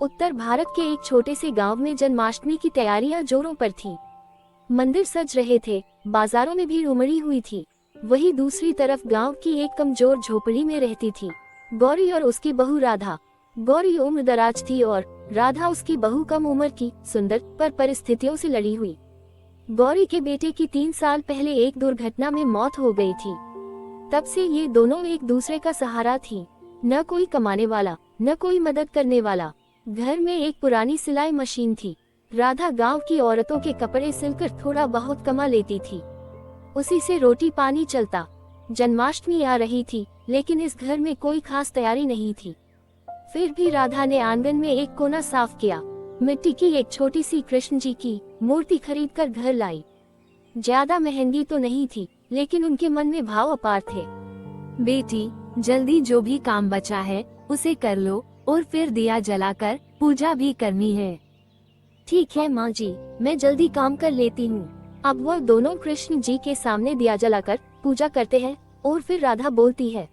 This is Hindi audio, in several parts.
उत्तर भारत के एक छोटे से गांव में जन्माष्टमी की तैयारियां जोरों पर थी। मंदिर सज रहे थे, बाजारों में भीड़ उमड़ी हुई थी। वहीं दूसरी तरफ गांव की एक कमजोर झोपड़ी में रहती थी गौरी और उसकी बहू राधा। गौरी उम्र दराज थी और राधा उसकी बहू कम उम्र की, सुंदर पर परिस्थितियों से लड़ी हुई। गौरी के बेटे की 3 साल पहले एक दुर्घटना में मौत हो गई थी। तब से ये दोनों एक दूसरे का सहारा थी। न कोई कमाने वाला, न कोई मदद करने वाला। घर में एक पुरानी सिलाई मशीन थी। राधा गांव की औरतों के कपड़े सिलकर थोड़ा बहुत कमा लेती थी, उसी से रोटी पानी चलता। जन्माष्टमी आ रही थी, लेकिन इस घर में कोई खास तैयारी नहीं थी। फिर भी राधा ने आंगन में एक कोना साफ किया। मिट्टी की एक छोटी सी कृष्ण जी की मूर्ति खरीद कर घर लाई। ज्यादा महंगी तो नहीं थी, लेकिन उनके मन में भाव अपार थे। बेटी, जल्दी जो भी काम बचा है उसे कर लो और फिर दिया जलाकर पूजा भी करनी है। ठीक है माँ जी, मैं जल्दी काम कर लेती हूँ। अब वह दोनों कृष्ण जी के सामने दिया जलाकर पूजा करते हैं और फिर राधा बोलती है,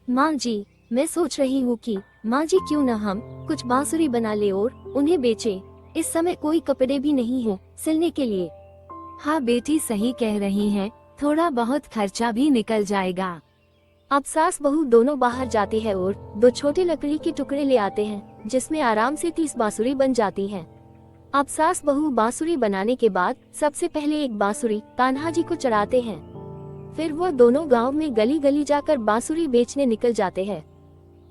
माँ जी, मैं सोच रही हूँ कि माँ जी क्यों न हम कुछ बांसुरी बना ले और उन्हें बेचे। इस समय कोई कपड़े भी नहीं है सिलने के लिए। हाँ बेटी, सही कह रही हैं, थोड़ा बहुत खर्चा भी निकल जाएगा। अब सास बहू दोनों बाहर जाती है और 2 छोटे लकड़ी के टुकड़े ले आते हैं, जिसमें आराम से 30 बांसुरी बन जाती हैं। अब सास बहू बांसुरी बनाने के बाद सबसे पहले एक बांसुरी कान्हा जी को चढ़ाते हैं। फिर वो दोनों गांव में गली गली जाकर बांसुरी बेचने निकल जाते हैं।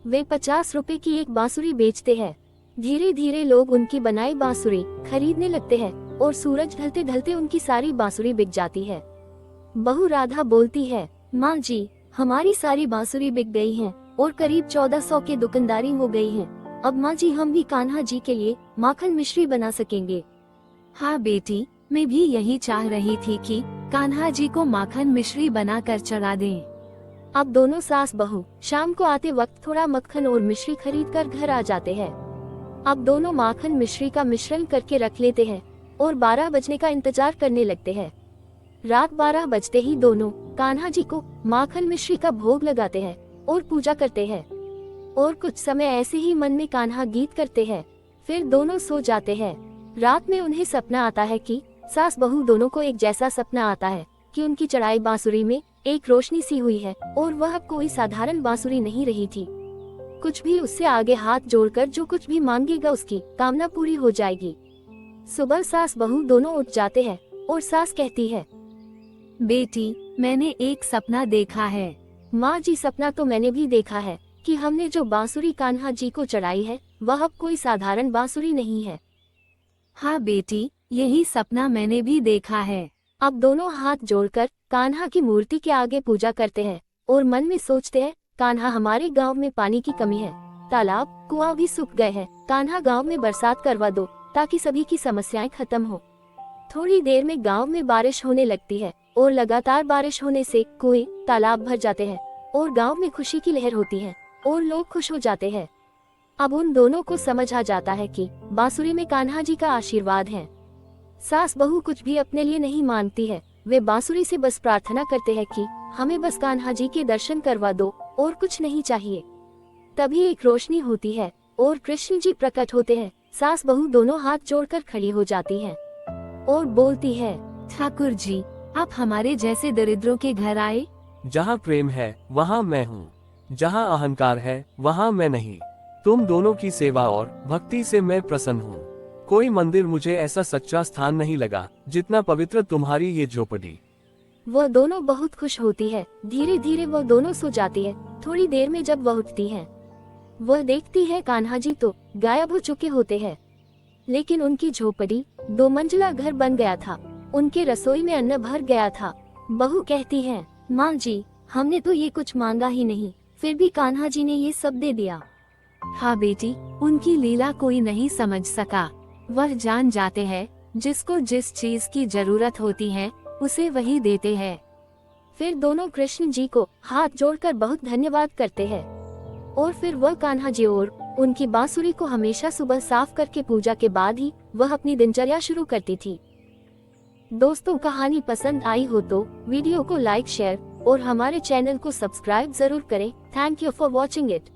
वे 50 रुपए की एक बांसुरी बेचते हैं। धीरे धीरे लोग उनकी बनाई बांसुरी खरीदने लगते हैं और सूरज ढलते ढलते उनकी सारी बांसुरी बिक जाती है। बहू राधा बोलती है, माँ जी, हमारी सारी बांसुरी बिक गई हैं और करीब 1400 की दुकानदारी हो गई है। अब माँ जी, हम भी कान्हा जी के लिए माखन मिश्री बना सकेंगे। हाँ बेटी, मैं भी यही चाह रही थी कि कान्हा जी को माखन मिश्री बनाकर चढ़ा दें। अब दोनों सास बहू शाम को आते वक्त थोड़ा मक्खन और मिश्री खरीद कर घर आ जाते हैं। अब दोनों माखन मिश्री का मिश्रण करके रख लेते हैं और 12 बजने का इंतजार करने लगते हैं। रात 12 बजते ही दोनों कान्हा जी को माखन मिश्री का भोग लगाते हैं और पूजा करते हैं। और कुछ समय ऐसे ही मन में कान्हा गीत करते हैं। फिर दोनों सो जाते हैं। रात में उन्हें सपना आता है कि सास बहू दोनों को एक जैसा सपना आता है कि उनकी चढ़ाई बांसुरी में एक रोशनी सी हुई है और वह कोई साधारण बांसुरी नहीं रही थी। कुछ भी उससे आगे हाथ जोड़कर जो कुछ भी मांगेगा उसकी कामना पूरी हो जाएगी। सुबह सास बहू दोनों उठ जाते हैं और सास कहती है, बेटी, मैंने एक सपना देखा है। माँ जी, सपना तो मैंने भी देखा है कि हमने जो बांसुरी कान्हा जी को चढ़ाई है वह अब कोई साधारण बांसुरी नहीं है। हाँ बेटी, यही सपना मैंने भी देखा है। अब दोनों हाथ जोड़कर कान्हा की मूर्ति के आगे पूजा करते हैं और मन में सोचते हैं, कान्हा, हमारे गांव में पानी की कमी है, तालाब कुआं भी सूख गए हैं। कान्हा, गांव में बरसात करवा दो ताकि सभी की समस्याएं खत्म हो। थोड़ी देर में गांव में बारिश होने लगती है और लगातार बारिश होने से कुएं, तालाब भर जाते हैं और गांव में खुशी की लहर होती है और लोग खुश हो जाते हैं। अब उन दोनों को समझ आ जाता है कि बांसुरी में कान्हा जी का आशीर्वाद है। सास बहू कुछ भी अपने लिए नहीं मांगती है, वे बांसुरी से बस प्रार्थना करते हैं कि हमें बस कान्हा जी के दर्शन करवा दो और कुछ नहीं चाहिए। तभी एक रोशनी होती है और कृष्ण जी प्रकट होते हैं। सास बहू दोनों हाथ जोड़कर खड़ी हो जाती हैं और बोलती है, ठाकुर जी, आप हमारे जैसे दरिद्रों के घर आए। जहाँ प्रेम है वहाँ मैं हूँ, जहाँ अहंकार है वहाँ मैं नहीं। तुम दोनों की सेवा और भक्ति से मैं प्रसन्न हूँ। कोई मंदिर मुझे ऐसा सच्चा स्थान नहीं लगा जितना पवित्र तुम्हारी ये झोपड़ी। वह दोनों बहुत खुश होती है। धीरे धीरे वह दोनों सो जाती है। थोड़ी देर में जब वह उठती है, वह देखती है कान्हा जी तो गायब हो चुके होते हैं, लेकिन उनकी झोपड़ी 2 मंजिला घर बन गया था। उनके रसोई में अन्न भर गया था। बहू कहती है, माँ जी, हमने तो ये कुछ मांगा ही नहीं, फिर भी कान्हा जी ने ये सब दे दिया। हाँ बेटी, उनकी लीला कोई नहीं समझ सका। वह जान जाते हैं जिसको जिस चीज की जरूरत होती है उसे वही देते हैं। फिर दोनों कृष्ण जी को हाथ जोड़कर बहुत धन्यवाद करते हैं और फिर वह कान्हा जी और उनकी बांसुरी को हमेशा सुबह साफ करके पूजा के बाद ही वह अपनी दिनचर्या शुरू करती थी। दोस्तों, कहानी पसंद आई हो तो वीडियो को लाइक, शेयर और हमारे चैनल को सब्सक्राइब जरूर करें। Thank you for watching it.